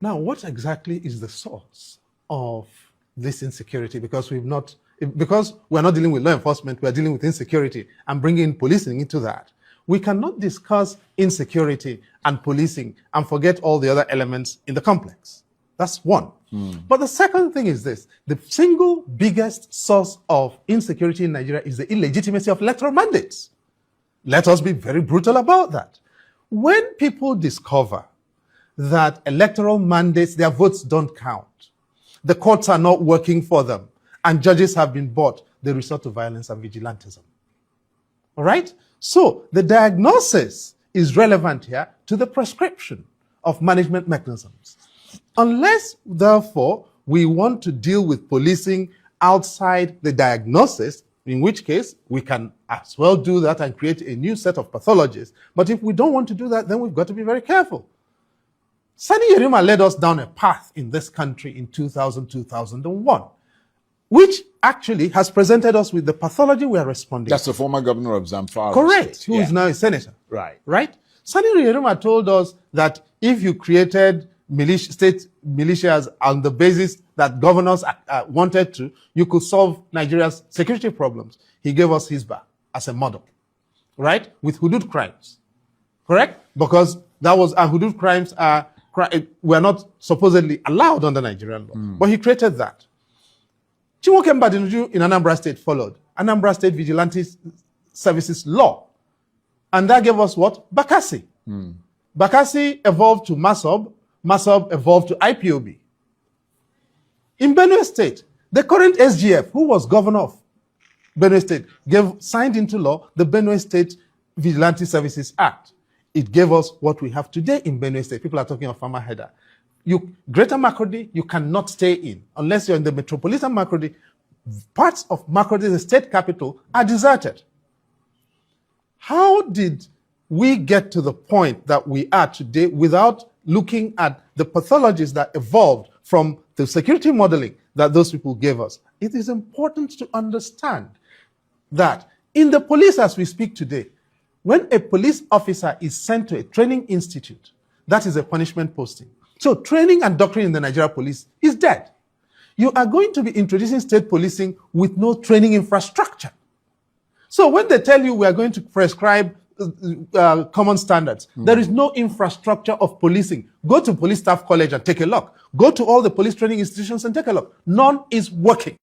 Now, what exactly is the source of this insecurity? Because we're not dealing with law enforcement, we're dealing with insecurity and bringing policing into that. We cannot discuss insecurity and policing and forget all the other elements in the complex. That's one. But the second thing is this: the single biggest source of insecurity in Nigeria is the illegitimacy of electoral mandates. Let us be very brutal about that. When people discover that electoral mandates, their votes don't count, the courts are not working for them, and judges have been bought, they resort to violence and vigilantism. All right? So the diagnosis is relevant here to the prescription of management mechanisms. Unless, therefore, we want to deal with policing outside the diagnosis, in which case we can as well do that and create a new set of pathologies. But if we don't want to do that, then we've got to be very careful. Sani Yerima led us down a path in this country in 2001, which actually has presented us with the pathology we are responding That's to. the former governor of Zamfara. Correct, State. who is now a senator. Right. Right? Sani Yerima told us that if you created state militias on the basis that governors wanted to, you could solve Nigeria's security problems. He gave us Hisbah as a model, right? With hudud crimes, correct? Because that was, hudud crimes were not supposedly allowed under Nigerian law, but he created that. Chinwoke Mbadinuju in Anambra State followed Anambra State Vigilante Services Law, and that gave us what? Bakassi. Bakassi evolved to MASOB, MASOB evolved to IPOB. In Benue State, the current SGF, who was governor of Benue State, signed into law the Benue State Vigilante Services Act. It gave us what we have today in Benue State. People are talking of Farmer Header. Greater Makurdi, you cannot stay in unless you're in the metropolitan Makurdi. Parts of Makurdi, the state capital, are deserted. How did we get to the point that we are today without looking at the pathologies that evolved from the security modeling that those people gave us? It is important to understand that in the police as we speak today, when a police officer is sent to a training institute, that is a punishment posting. So training and doctrine in the Nigeria police is dead. You are going to be introducing state policing with no training infrastructure. So when they tell you we are going to prescribe common standards, there is no infrastructure of policing. Go to Police Staff College and take a look. Go to all the police training institutions and take a look. None is working.